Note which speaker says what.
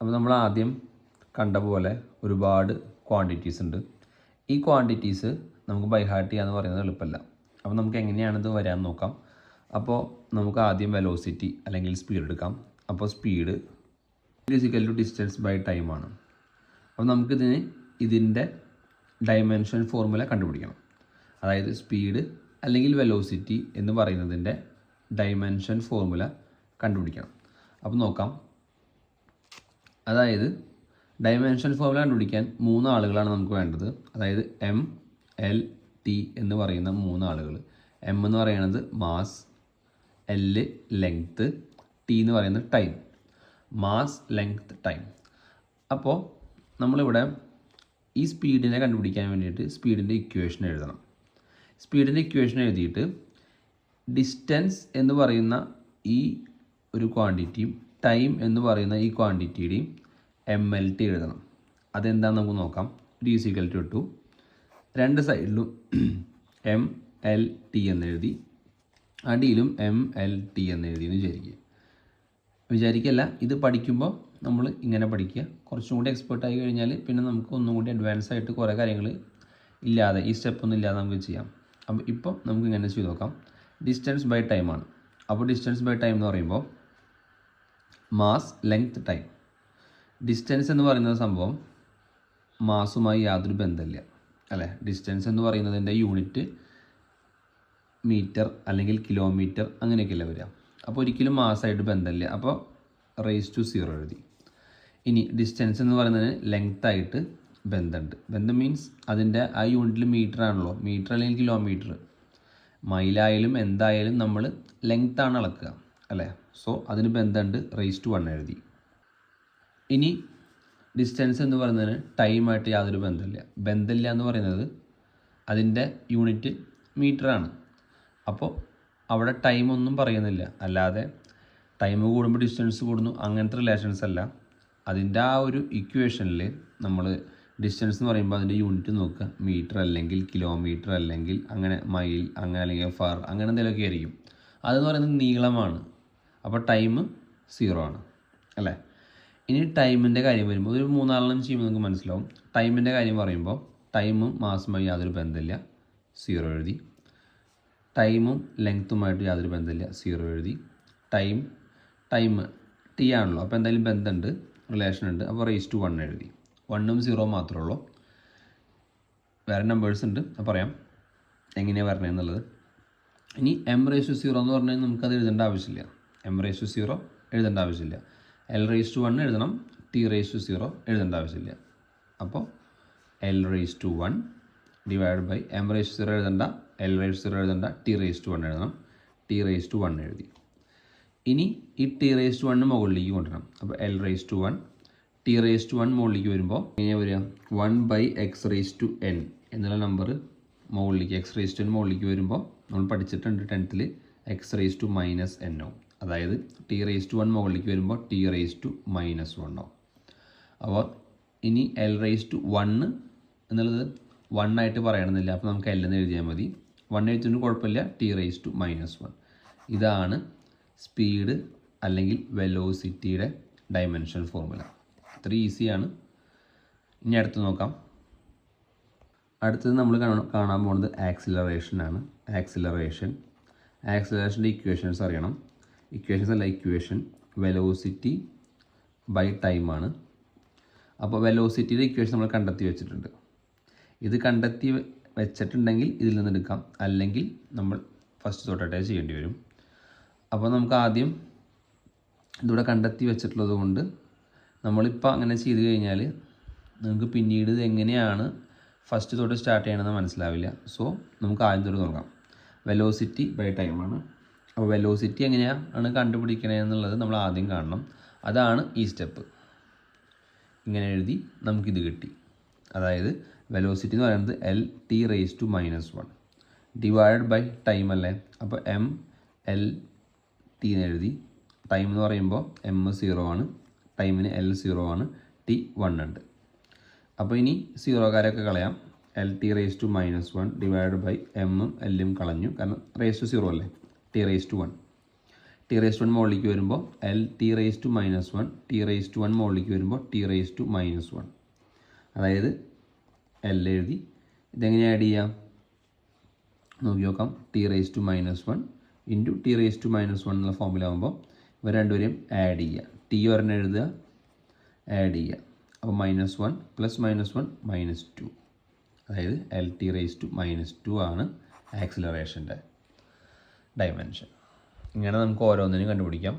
Speaker 1: അപ്പോൾ നമ്മൾ ആദ്യം കണ്ട പോലെ ഒരുപാട് ക്വാണ്ടിറ്റീസ് ഉണ്ട്. ഈ ക്വാണ്ടിറ്റീസ് നമുക്ക് ബൈ ഹാർട്ട് ചെയ്യാന്ന് പറയുന്നത് എളുപ്പമല്ല. അപ്പോൾ നമുക്ക് എങ്ങനെയാണിത് വരാൻ നോക്കാം. അപ്പോൾ നമുക്ക് ആദ്യം വെലോസിറ്റി അല്ലെങ്കിൽ സ്പീഡ് എടുക്കാം. അപ്പോൾ speed is equal to distance by time ആണ്. അപ്പോൾ ഇതിൻ്റെ ഡയമെൻഷൻ ഫോർമുല കണ്ടുപിടിക്കണം. അതായത് സ്പീഡ് അല്ലെങ്കിൽ വെലോസിറ്റി എന്ന് പറയുന്നതിൻ്റെ ഡയമെൻഷൻ ഫോർമുല കണ്ടുപിടിക്കണം. അപ്പോൾ നോക്കാം. അതായത് ഡയമെൻഷൻ ഫോർമുല കണ്ടുപിടിക്കാൻ 3 ആളുകളാണ് നമുക്ക് വേണ്ടത്. അതായത് എം, എൽ, ടി എന്ന് പറയുന്ന 3 ആളുകൾ. എം എന്ന് പറയുന്നത് മാസ്, എൽ ലെങ്ത്ത്, ടി എന്ന് പറയുന്നത് ടൈം. Mass, length, time. അപ്പോൾ നമ്മളിവിടെ ഈ സ്പീഡിനെ കണ്ടുപിടിക്കാൻ വേണ്ടിയിട്ട് സ്പീഡിൻ്റെ ഇക്വേഷൻ എഴുതണം. സ്പീഡിൻ്റെ ഇക്വേഷൻ എഴുതിയിട്ട് ഡിസ്റ്റൻസ് എന്ന് പറയുന്ന ഈ ഒരു ക്വാണ്ടിറ്റിയും ടൈം എന്ന് പറയുന്ന ഈ ക്വാണ്ടിറ്റിയുടെയും എം എൽ ടി എഴുതണം. അതെന്താണെന്ന് നമുക്ക് നോക്കാം. d രണ്ട് സൈഡിലും എം എൽ ടി എന്നെഴുതി, അടിയിലും എം എൽ ടി എന്നെഴുതി എന്ന് വിചാരിക്കല്ല. ഇത് പഠിക്കുമ്പോൾ നമ്മൾ ഇങ്ങനെ പഠിക്കുക. കുറച്ചും കൂടി എക്സ്പേർട്ടായി കഴിഞ്ഞാൽ പിന്നെ നമുക്ക് ഒന്നും കൂടി അഡ്വാൻസ് ആയിട്ട് കുറേ കാര്യങ്ങൾ ഇല്ലാതെ, ഈ സ്റ്റെപ്പൊന്നും ഇല്ലാതെ നമുക്ക് ചെയ്യാം. അപ്പോൾ ഇപ്പോൾ നമുക്ക് ഇങ്ങനെ ചെയ്ത് നോക്കാം. ഡിസ്റ്റൻസ് ബൈ ടൈമാണ്. അപ്പോൾ ഡിസ്റ്റൻസ് ബൈ ടൈം എന്ന് പറയുമ്പോൾ മാസ്, ലെങ്ത്, ടൈം. ഡിസ്റ്റൻസ് എന്ന് പറയുന്ന സംഭവം മാസുമായി യാതൊരു ബന്ധമില്ല, അല്ലേ? ഡിസ്റ്റൻസ് എന്ന് പറയുന്നതിൻ്റെ യൂണിറ്റ് മീറ്റർ അല്ലെങ്കിൽ കിലോമീറ്റർ അങ്ങനെയൊക്കെയല്ലേ വരിക. അപ്പോൾ ഒരിക്കലും മാസമായിട്ട് ബന്ധമില്ല. അപ്പോൾ റേസ് ടു 0 എഴുതി. ഇനി ഡിസ്റ്റൻസ് എന്ന് പറയുന്നതിന് ലെങ്ത്തായിട്ട് ബന്ധമുണ്ട്. ബന്ധം മീൻസ് അതിൻ്റെ ആ യൂണിറ്റിൽ മീറ്റർ ആണല്ലോ. മീറ്റർ അല്ലെങ്കിൽ കിലോമീറ്റർ, മൈലായാലും എന്തായാലും നമ്മൾ ലെങ്ത്താണ് അളക്കുക, അല്ലേ? സോ അതിന് ബന്ധമുണ്ട്. റേസ് ടു 1 എഴുതി. ഇനി ഡിസ്റ്റൻസ് എന്ന് പറയുന്നതിന് ടൈമായിട്ട് യാതൊരു ബന്ധമില്ല എന്ന് പറയുന്നത് അതിൻ്റെ യൂണിറ്റ് മീറ്ററാണ്. അപ്പോൾ അവിടെ ടൈമൊന്നും പറയുന്നില്ല. അല്ലാതെ ടൈം കൂടുമ്പോൾ ഡിസ്റ്റൻസ് കൂടുന്നു അങ്ങനത്തെ റിലേഷൻസ് അല്ല. അതിൻ്റെ ആ ഒരു ഇക്വേഷനിൽ നമ്മൾ ഡിസ്റ്റൻസ് എന്ന് പറയുമ്പോൾ അതിൻ്റെ യൂണിറ്റ് നോക്കുക. മീറ്റർ അല്ലെങ്കിൽ കിലോമീറ്റർ അല്ലെങ്കിൽ അങ്ങനെ മൈൽ അങ്ങനെ അല്ലെങ്കിൽ ഫാർ അങ്ങനെ എന്തെങ്കിലുമൊക്കെ ആയിരിക്കും. അതെന്ന് പറയുന്നത് നീളമാണ്. അപ്പോൾ ടൈം 0 ആണ്, അല്ലേ? ഇനി ടൈമിൻ്റെ കാര്യം വരുമ്പോൾ ഒരു 3 ചെയ്യുമ്പോൾ നമുക്ക് മനസ്സിലാവും. ടൈമിൻ്റെ കാര്യം പറയുമ്പോൾ ടൈമും മാസുമായി യാതൊരു ബന്ധമില്ല, 0 എഴുതി. ടൈമും ലെങ്ത്തുമായിട്ട് യാതൊരു ബന്ധമില്ല, 0 എഴുതി. ടൈം ടി ആണല്ലോ. അപ്പോൾ എന്തായാലും ബന്ധമുണ്ട്, റിലേഷൻ ഉണ്ട്. അപ്പോൾ റേസ് ടു 1 എഴുതി. 1ഉം 0 മാത്രമേ ഉള്ളൂ. വേറെ നമ്പേഴ്സ് ഉണ്ട്, അപ്പോൾ പറയാം എങ്ങനെയാണ് വരണതെന്നുള്ളത്. ഇനി എം റേസ് ടു 0 എന്ന് പറഞ്ഞാൽ നമുക്കത് എഴുതേണ്ട ആവശ്യമില്ല. എം റേസ് ടു 0 എഴുതേണ്ട ആവശ്യമില്ല. എൽ റേസ് ടു 1 എഴുതണം, ടി റേസ് ടു 0 എഴുതേണ്ട ആവശ്യമില്ല. അപ്പോൾ L raise to 1 divide by M raise to 0 എഴുതണ്ട, എൽ റേസ് ടു 0 എഴുതണ്ട, ടി റേസ് ടു 1 എഴുതണം. ടി റേസ് ടു 1 എഴുതി. ഇനി ഈ ടി റേസ് ടു 1 മുകളിലേക്ക് കൊണ്ടുവരണം. അപ്പോൾ L raise to 1, T raise to 1 മുകളിലേക്ക് വരുമ്പോൾ എങ്ങനെയാണ് വരിക? 1 by x raise to n എന്നുള്ള നമ്പർ മുകളിലേക്ക്, എക്സ് റേസ് ടു എൻ മുകളിലേക്ക് വരുമ്പോൾ നമ്മൾ പഠിച്ചിട്ടുണ്ട് 10th X raise to minus എന്നോ. അതായത് ടി റേസ് ടു 1 മുകളിലേക്ക് വരുമ്പോൾ ടി റേസ് ടു മൈനസ് 1 ആവും. അപ്പോൾ ഇനി എൽ റേസ് ടു 1 എന്നുള്ളത് 1 ആയിട്ട് പറയണമെന്നില്ല. അപ്പോൾ നമുക്ക് എൽ എന്ന് എഴുതിയാൽ മതി. 1 എഴുതുന്നതിന് കുഴപ്പമില്ല. T raise to minus 1. ഇതാണ് സ്പീഡ് അല്ലെങ്കിൽ വെലോസിറ്റിയുടെ ഡയമെൻഷൻ ഫോർമുല. അത്ര ഈസിയാണ്. ഇനി അടുത്ത് നോക്കാം. അടുത്തത് നമ്മൾ കാണാൻ പോകുന്നത് ആക്സിലറേഷനാണ്. ആക്സിലറേഷൻ്റെ ഇക്വേഷൻസ് അറിയണം. ഇക്വേഷൻ വെലോസിറ്റി ബൈ ടൈമാണ്. അപ്പോൾ വെലോസിറ്റിയുടെ ഇക്വേഷൻ നമ്മൾ കണ്ടെത്തി വെച്ചിട്ടുണ്ട്. ഇത് കണ്ടെത്തി വെച്ചിട്ടുണ്ടെങ്കിൽ ഇതിൽ നിന്ന് എടുക്കാം, അല്ലെങ്കിൽ നമ്മൾ ഫസ്റ്റ് തൊട്ടേ ചെയ്യേണ്ടി വരും. അപ്പോൾ നമുക്ക് ആദ്യം ഇതിവിടെ കണ്ടെത്തി വെച്ചിട്ടുള്ളത് കൊണ്ട് നമ്മളിപ്പോൾ അങ്ങനെ ചെയ്ത് കഴിഞ്ഞാൽ നിങ്ങൾക്ക് പിന്നീട് ഇത് എങ്ങനെയാണ് ഫസ്റ്റ് തൊട്ട് സ്റ്റാർട്ട് ചെയ്യണമെന്ന് മനസ്സിലാവില്ല. സോ നമുക്ക് ആദ്യം തൊട്ട് നോക്കാം. വെലോസിറ്റി ബൈ ടൈമാണ്. അപ്പോൾ വെലോസിറ്റി എങ്ങനെയാണ് കണ്ടുപിടിക്കണതെന്നുള്ളത് നമ്മൾ ആദ്യം കാണണം. അതാണ് ഈ സ്റ്റെപ്പ്. ഇങ്ങനെ എഴുതി നമുക്കിത് കിട്ടി. അതായത് വെലോസിറ്റി എന്ന് പറയുന്നത് L T raise to minus 1 divide by time അല്ലേ. അപ്പോൾ എം എൽ ടി എന്ന് എഴുതി. ടൈം എന്ന് പറയുമ്പോൾ എം 0 ആണ്, ടൈമിന് എൽ 0 ആണ്, ടി 1 ഉണ്ട്. അപ്പോൾ ഇനി 0 കളയാം. L T raise to minus 1 divide by എമ്മും എല്ലും കളഞ്ഞു, കാരണം റേസ് ടു 0 അല്ലേ. T raise to 1. T raise to 1 മുകളിലേക്ക് വരുമ്പോൾ L T raise to -1, T raise to 1 മുകളിലേക്ക് വരുമ്പോൾ ടി റേസ് ടു -1. അതായത് എൽ എഴുതി. ഇതെങ്ങനെ ആഡ് ചെയ്യാം നോക്കി നോക്കാം. T raise to -1 into T raise to -1 എന്നുള്ള ഫോമിലാകുമ്പോൾ ഇവർ രണ്ടുപേരെയും ആഡ് ചെയ്യുക. ടി ഒരെണ്ണം എഴുതുക, ആഡ് ചെയ്യുക. അപ്പോൾ -1 + -1 -2. അതായത് എൽ ടി റേസ് ടു -2 ആണ് ആക്സിലറേഷൻ്റെ ഡയമെൻഷൻ. ഇങ്ങനെ നമുക്ക് ഓരോന്നിനും കണ്ടുപിടിക്കാം.